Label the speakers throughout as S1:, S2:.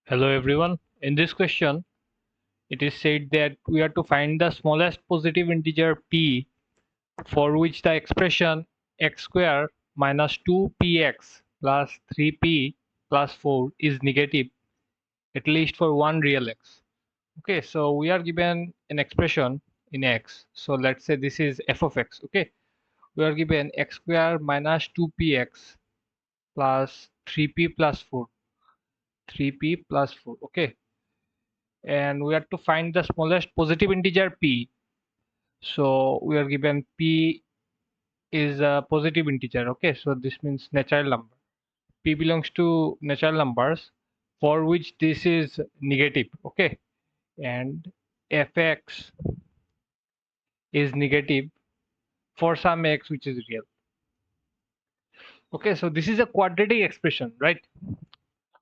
S1: Hello everyone. In this question, it is said that we are to find the smallest positive integer p for which the expression x square minus 2px plus 3p plus 4 is negative at least for one real x. Okay, so we are given an expression in x. So let's say this is f of x. Okay, we are given x square minus 2px plus 3p plus 4. 3p plus 4. Okay, and we have to find the smallest positive integer p. So we are given p is a positive integer. Okay, so this means natural number. P belongs to natural numbers for which this is negative. Okay, and fx is negative for some x which is real. Okay, so this is a quadratic expression, right?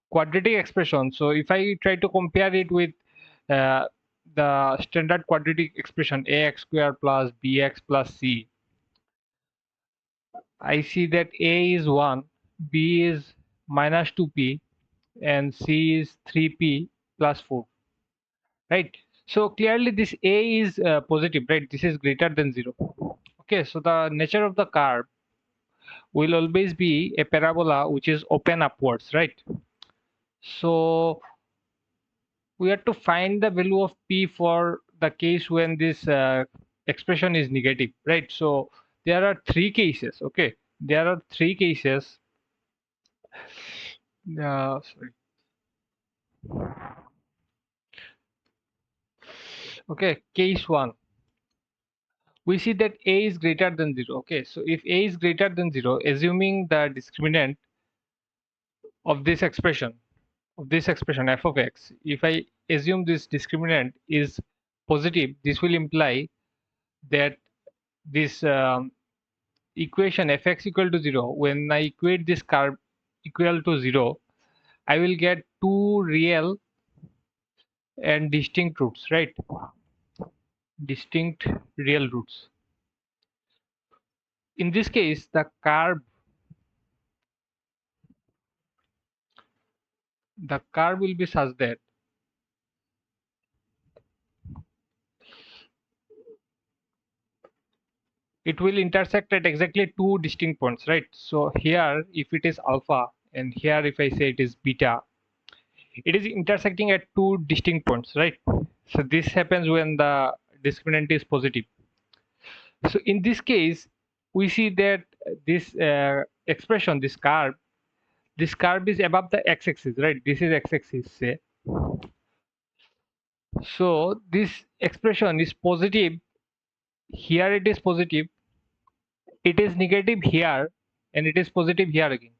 S1: Quadratic expression. So if I try to compare it with uh, the standard quadratic expression ax square plus bx plus c, I see that a is 1, b is minus 2p, and c is 3p plus 4, right? So clearly this a is positive, right? This is greater than 0. Okay, so the nature of the curve will always be a parabola which is open upwards, right? So we have to find the value of p for the case when this expression is negative, right? So there are three cases. Okay, there are three cases. Sorry. Okay, case 1, we see that a is greater than 0. Okay, so if a is greater than 0, assuming the discriminant of this expression f of x, if I assume this discriminant is positive, this will imply that this equation fx equal to 0, when I equate this curve equal to 0, I will get two real and distinct roots, right? Distinct real roots. In this case, the curve will be such that it will intersect at exactly two distinct points, right? So here, if it is alpha, and here if I say it is beta, it is intersecting at two distinct points, right? So this happens when the discriminant is positive. So in this case, we see that this expression, this curve is above the x-axis, right? This is x-axis, say. So this expression is positive. Here it is positive. It is negative here, and it is positive here again,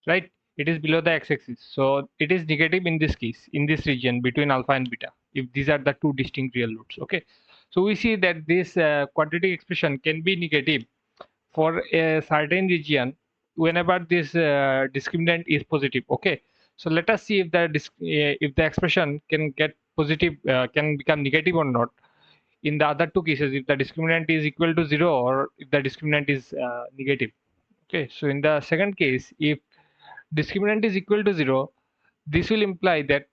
S1: right? It is below the x-axis, so it is negative in this case, in this region between alpha and beta, if these are the two distinct real roots. Okay, so we see that this quadratic expression can be negative for a certain region whenever this discriminant is positive. Okay, so let us see if the expression can get positive, can become negative or not in the other two cases, if the discriminant is equal to 0 or if the discriminant is negative. Okay, so in the second case, if discriminant is equal to 0, this will imply that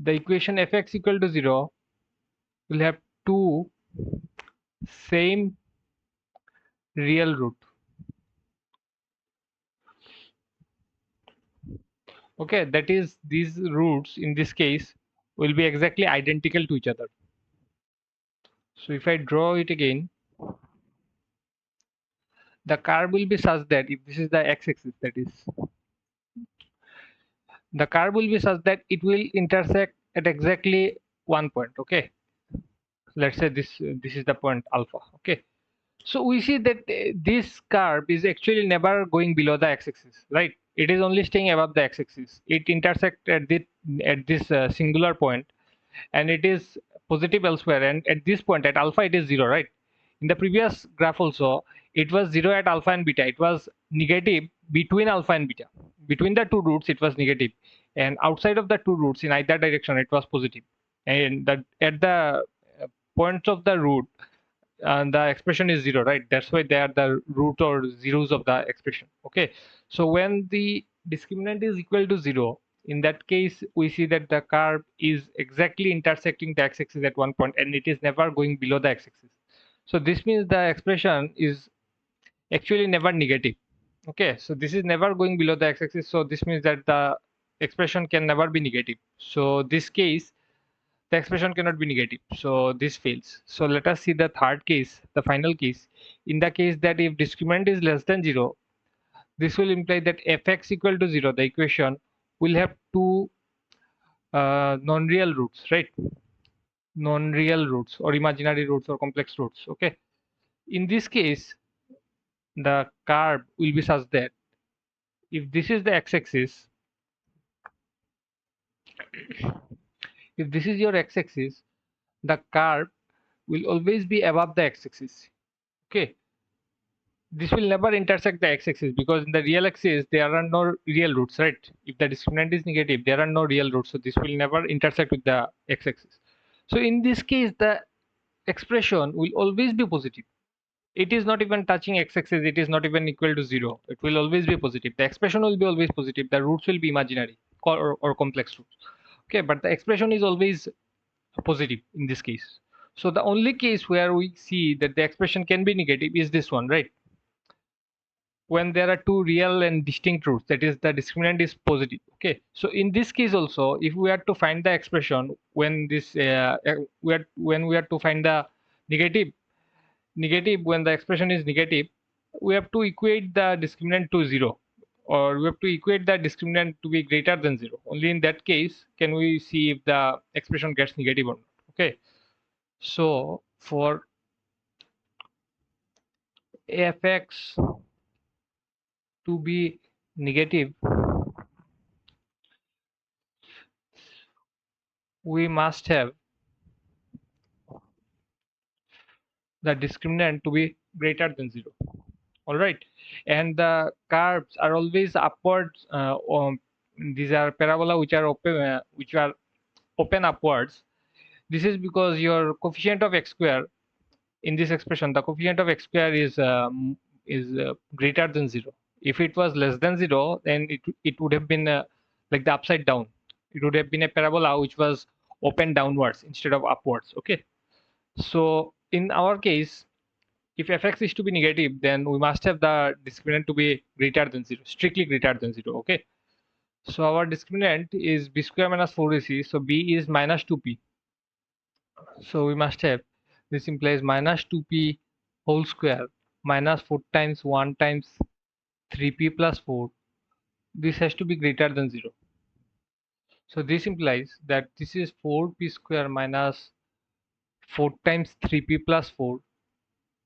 S1: the equation fx equal to 0 will have two same real root. Okay, that is, these roots in this case will be exactly identical to each other. So if I draw it again, the curve will be such that if this is the x-axis, that is, the curve will be such that it will intersect at exactly one point. Okay, let's say this is the point alpha. Okay, so we see that this curve is actually never going below the x-axis, right? It is only staying above the x-axis. It intersects at this singular point, and it is positive elsewhere. And at this point, at alpha, it is 0, right? In the previous graph also, it was 0 at alpha and beta. It was negative between alpha and beta. Between the two roots, it was negative, and outside of the two roots, in either direction, it was positive. And at the points of the root, and the expression is 0, right? That's why they are the root or zeros of the expression. Okay, so when the discriminant is equal to 0, In that case, we see that the curve is exactly intersecting the x-axis at one point, and it is never going below the x-axis. So this means the expression is actually never negative. Okay, so this is never going below the x-axis, so this means that the expression can never be negative. So this case, the expression cannot be negative, so this fails. So let us see the third case, the final case. In the case that if discriminant is less than 0, this will imply that fx equal to 0, the equation will have two non-real roots, right? Non-real roots or imaginary roots or complex roots. Okay, in this case the curve will be such that if this is the x-axis, if this is your x-axis, the curve will always be above the x-axis. Okay, this will never intersect the x-axis because in the real axis there are no real roots, right? If the discriminant is negative, there are no real roots, so this will never intersect with the x-axis. So in this case the expression will always be positive. It is not even touching x-axis, it is not even equal to 0. It will always be positive. The expression will be always positive. The roots will be imaginary or complex roots. Okay, but the expression is always positive in this case. So the only case where we see that the expression can be negative is this one, right? When there are two real and distinct roots, that is the discriminant is positive. Okay, so in this case also, if we are to find the expression when this when we are to find the negative when the expression is negative, we have to equate the discriminant to 0, or we have to equate the discriminant to be greater than 0. Only in that case can we see if the expression gets negative or not. Okay, so for fx to be negative, we must have the discriminant to be greater than 0. All right, and the curves are always upwards. These are parabola which are open upwards. This is because your coefficient of x square in this expression, the coefficient of x square is greater than 0. If it was less than 0, then it would have been like the upside down. It would have been a parabola which was open downwards instead of upwards. Okay, so in our case, if fx is to be negative, then we must have the discriminant to be greater than 0, strictly greater than 0. Okay, so our discriminant is b square minus 4ac, so b is minus 2p. So we must have, this implies minus 2p whole square minus 4 times 1 times 3p plus 4. This has to be greater than 0. So this implies that this is 4p square minus 4 times 3p plus 4.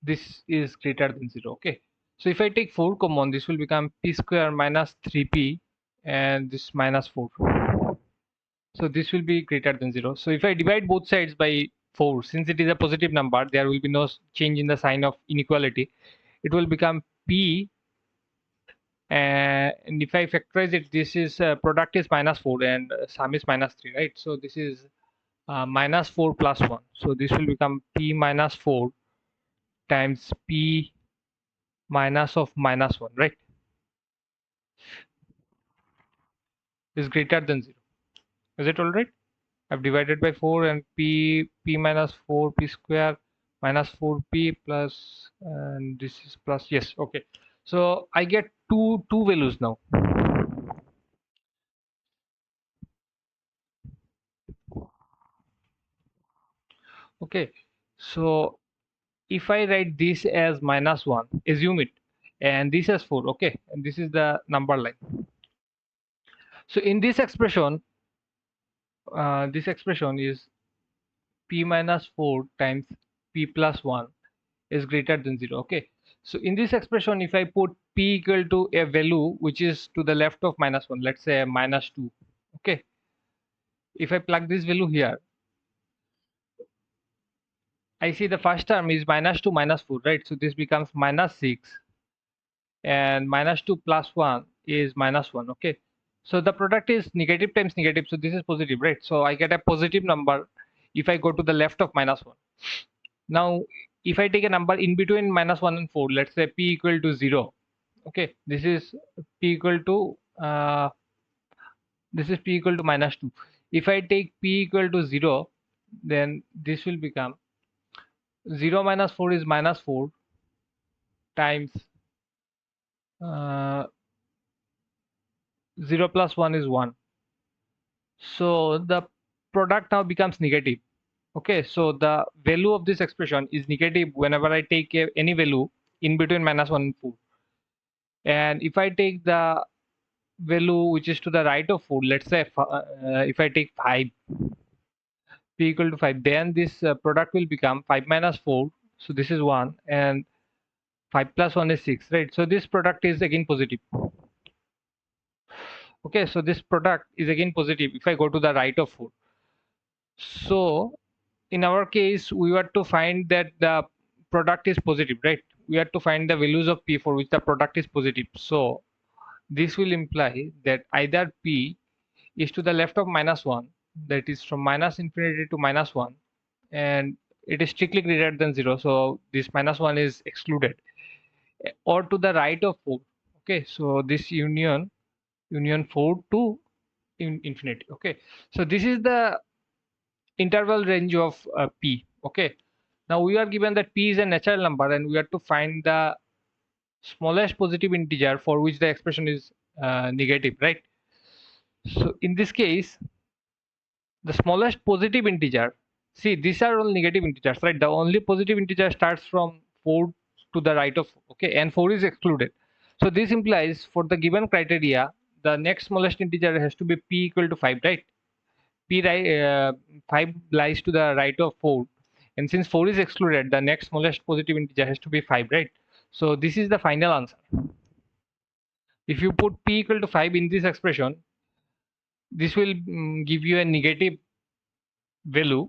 S1: This is greater than 0. Okay, so if I take 4 common, this will become p square minus 3p and this minus 4. So this will be greater than 0. So if I divide both sides by 4, since it is a positive number, there will be no change in the sign of inequality. It will become p, and if I factorize it, this is product is minus 4 and sum is minus 3, right? So this is minus 4 plus 1. So this will become p minus 4 times p minus of minus 1, right? Is greater than 0. Is it all right? I've divided by 4 and p minus 4p square minus 4p plus, and this is plus, yes. Okay, so I get two values now. Okay, so if I write this as minus 1, assume it, and this as 4. Okay, and this is the number line. So in this expression is p minus 4 times p plus 1 is greater than 0. Okay, so in this expression, if I put p equal to a value which is to the left of minus 1, let's say minus 2. Okay, if I plug this value here, I see the first term is minus 2 minus 4, right? So this becomes minus 6, and minus 2 plus 1 is minus 1. Okay, so the product is negative times negative, so this is positive, right? So I get a positive number if I go to the left of minus 1. Now if I take a number in between minus 1 and 4, let's say p equal to 0. Okay, this is p equal to This is p equal to minus 2. If I take p equal to 0, then this will become 0 minus 4 is minus 4 times 0 plus 1 is 1. So the product now becomes negative. Okay, so the value of this expression is negative whenever I take any value in between minus 1 and 4. And if I take the value which is to the right of 4, let's say if I take 5, p equal to 5, then this product will become 5 minus 4. So this is 1 and 5 plus 1 is 6, right? So this product is again positive. Okay, so this product is again positive if I go to the right of 4. So in our case, we were to find that the product is positive, right? We have to find the values of p for which the product is positive. So this will imply that either p is to the left of minus 1, that is from minus infinity to minus 1, and it is strictly greater than 0, so this minus 1 is excluded, or to the right of 4. Okay, so this union 4 to infinity. Okay, so this is the interval range of p. Okay, now we are given that p is a natural number and we have to find the smallest positive integer for which the expression is negative, right? So in this case, the smallest positive integer, see these are all negative integers, right? The only positive integer starts from 4 to the right of, okay, and 4 is excluded. So this implies for the given criteria, the next smallest integer has to be p equal to 5, right? P right, 5 lies to the right of 4, and since 4 is excluded, the next smallest positive integer has to be 5, right? So this is the final answer. If you put p equal to 5 in this expression, this will give you a negative value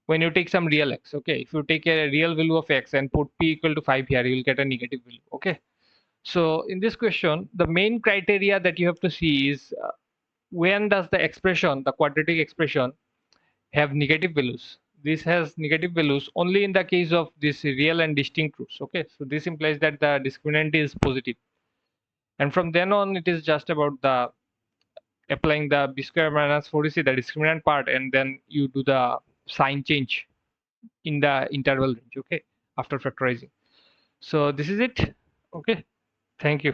S1: when you take some real x. Okay, if you take a real value of x and put p equal to 5 here, you will get a negative value. Okay, so in this question, the main criteria that you have to see is when does the expression, the quadratic expression, have negative values. This has negative values only in the case of this real and distinct roots. Okay, so this implies that the discriminant is positive, and from then on it is just about the applying the b square minus 4ac, the discriminant part, and then you do the sign change in the interval range. Okay, after factorizing. So this is it. Okay, thank you.